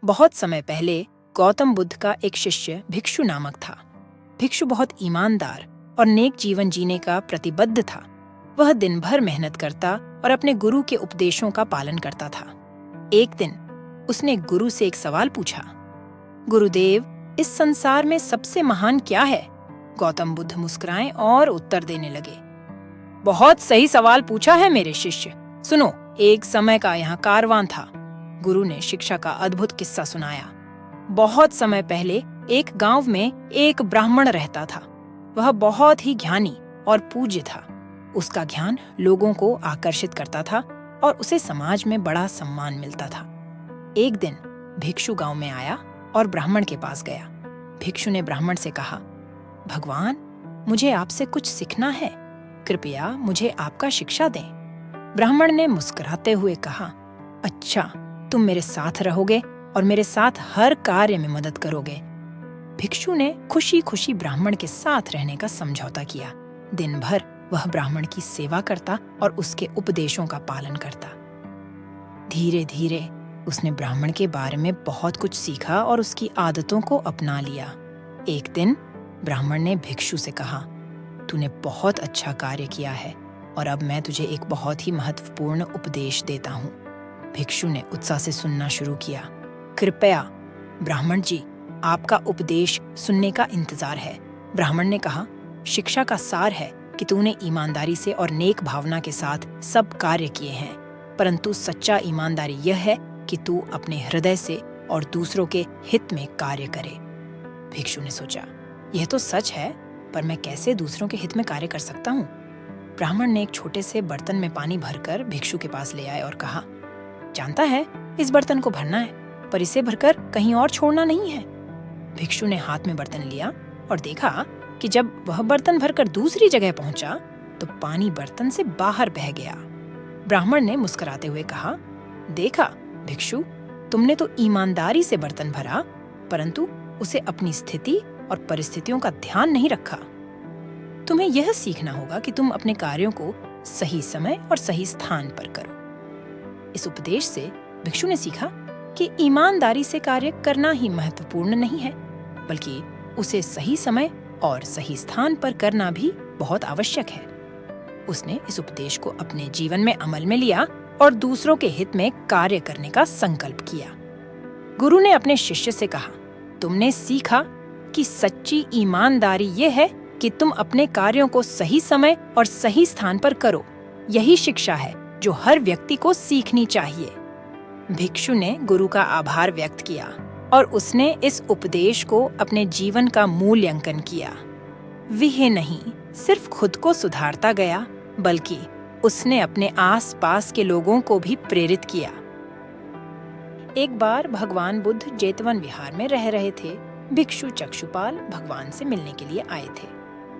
बहुत समय पहले गौतम बुद्ध का एक शिष्य भिक्षु नामक था। भिक्षु बहुत ईमानदार और नेक जीवन जीने का प्रतिबद्ध था। वह दिन भर मेहनत करता और अपने गुरु के उपदेशों का पालन करता था। एक दिन उसने गुरु से एक सवाल पूछा, गुरुदेव, इस संसार में सबसे महान क्या है? गौतम बुद्ध मुस्कुराए और उत्तर देने लगे, बहुत सही सवाल पूछा है मेरे शिष्य। सुनो, एक समय का यहाँ कारवां था। गुरु ने शिक्षा का अद्भुत किस्सा सुनाया। बहुत समय पहले एक गांव में एक ब्राह्मण रहता था। वह बहुत ही ज्ञानी और पूज्य था। उसका ज्ञान लोगों को आकर्षित करता था और उसे समाज में बड़ा सम्मान मिलता था। एक दिन भिक्षु गांव में आया और ब्राह्मण के पास गया। भिक्षु ने ब्राह्मण से कहा, भगवान, मुझे आपसे कुछ सीखना है, कृपया मुझे आपका शिक्षा दें। ब्राह्मण ने मुस्कुराते हुए कहा, अच्छा, तुम मेरे साथ रहोगे और मेरे साथ हर कार्य में मदद करोगे। भिक्षु ने खुशी खुशी ब्राह्मण के साथ रहने का समझौता किया। दिन भर वह ब्राह्मण की सेवा करता और उसके उपदेशों का पालन करता। धीरे धीरे उसने ब्राह्मण के बारे में बहुत कुछ सीखा और उसकी आदतों को अपना लिया। एक दिन ब्राह्मण ने भिक्षु से कहा, तूने बहुत अच्छा कार्य किया है और अब मैं तुझे एक बहुत ही महत्वपूर्ण उपदेश देता हूँ। भिक्षु ने उत्साह से सुनना शुरू किया। कृपया ब्राह्मण जी, आपका उपदेश सुनने का इंतजार है। ब्राह्मण ने कहा, शिक्षा का सार है कि तूने ईमानदारी से और नेक भावना के साथ सब कार्य किए हैं, परंतु सच्चा ईमानदारी यह है कि तू अपने हृदय से और दूसरों के हित में कार्य करे। भिक्षु ने सोचा, यह तो सच है, पर मैं कैसे दूसरों के हित में कार्य कर सकता हूँ? ब्राह्मण ने एक छोटे से बर्तन में पानी भरकर भिक्षु के पास ले आए और कहा, जानता है, इस बर्तन को भरना है, पर इसे भरकर कहीं और छोड़ना नहीं है। भिक्षु ने हाथ में बर्तन लिया और देखा कि जब वह बर्तन भरकर दूसरी जगह पहुंचा तो पानी बर्तन से बाहर बह गया। ब्राह्मण ने मुस्कुराते हुए कहा, देखा भिक्षु, तुमने तो ईमानदारी से बर्तन भरा, परंतु उसे अपनी स्थिति और परिस्थितियों का ध्यान नहीं रखा। तुम्हें यह सीखना होगा कि तुम अपने कार्यों को सही समय और सही स्थान पर करो। इस उपदेश से भिक्षु ने सीखा कि ईमानदारी से कार्य करना ही महत्वपूर्ण नहीं है, बल्कि उसे सही समय और सही स्थान पर करना भी बहुत आवश्यक है। उसने इस उपदेश को अपने जीवन में अमल में लिया और दूसरों के हित में कार्य करने का संकल्प किया। गुरु ने अपने शिष्य से कहा, तुमने सीखा कि सच्ची ईमानदारी ये है कि तुम अपने कार्यों को सही समय और सही स्थान पर करो। यही शिक्षा है जो हर व्यक्ति को सीखनी चाहिए। भिक्षु ने गुरु का आभार व्यक्त किया और उसने इस उपदेश को अपने जीवन का मूल्यांकन किया। वह नहीं सिर्फ खुद को सुधारता गया, बल्कि उसने अपने आस-पास के लोगों को भी प्रेरित किया। एक बार भगवान बुद्ध जेतवन विहार में रह रहे थे। भिक्षु चक्षुपाल भगवान से मिलने के लिए आए थे।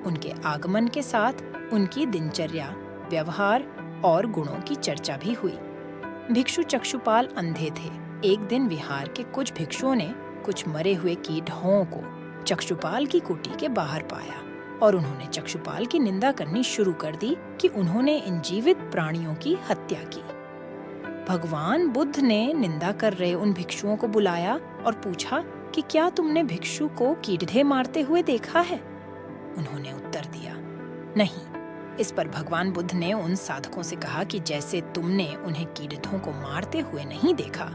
उनके आगमन के साथ उनकी दिनचर्या, व्यवहार और गुणों की चर्चा भी हुई। भिक्षु चक्षुपाल अंधे थे। एक दिन विहार के कुछ भिक्षुओं ने कुछ मरे हुए कीटों को चक्षुपाल की कुटी के बाहर पाया और उन्होंने चक्षुपाल की निंदा करनी शुरू कर दी कि उन्होंने इन जीवित प्राणियों की हत्या की। भगवान बुद्ध ने निंदा कर रहे उन भिक्षुओं को बुलाया और पूछा कि क्या तुमने भिक्षु को कीड़े मारते हुए देखा है? उन्होंने उत्तर दिया, नहीं। इस पर भगवान बुद्ध ने उन साधकों से कहा कि जैसे तुमने उन्हें कीड़ों को मारते हुए नहीं देखा,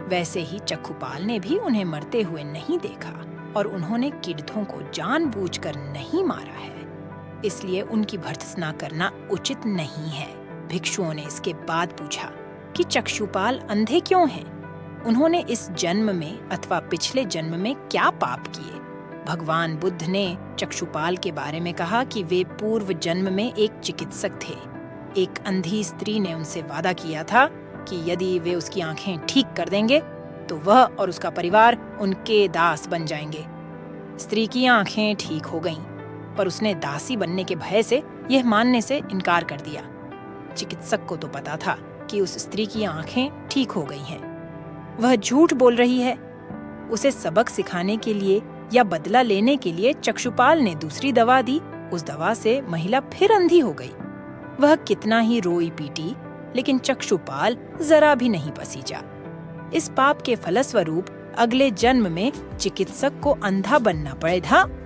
वैसे ही चक्षुपाल ने भी उन्हें मरते हुए नहीं देखा और उन्होंने कीड़ों को जानबूझकर नहीं मारा है, इसलिए उनकी भर्त्सना करना उचित नहीं है। भिक्षुओं ने इसके बाद पूछा कि चक्षुपाल अंधे क्यों हैं? उन्होंने इस जन्म में अथवा पिछले जन्म में क्या पाप किए? भगवान बुद्ध ने चक्षुपाल के बारे में कहा कि वे पूर्व जन्म में एक चिकित्सक थे। एक अंधी स्त्री ने उनसे वादा किया था कि यदि वे उसकी आंखें ठीक कर देंगे तो वह और उसका परिवार उनके दास बन जाएंगे। स्त्री की आंखें ठीक हो गईं, पर उसने दासी बनने के भय से यह मानने से इनकार कर दिया। चिकित्सक को तो पता था कि उस स्त्री की आंखें ठीक हो गई हैं। वह झूठ बोल रही है। उसे सबक सिखाने के लिए या बदला लेने के लिए चक्षुपाल ने दूसरी दवा दी। उस दवा से महिला फिर अंधी हो गई। वह कितना ही रोई पीटी, लेकिन चक्षुपाल जरा भी नहीं पसीजा। इस पाप के फलस्वरूप अगले जन्म में चिकित्सक को अंधा बनना पड़े था।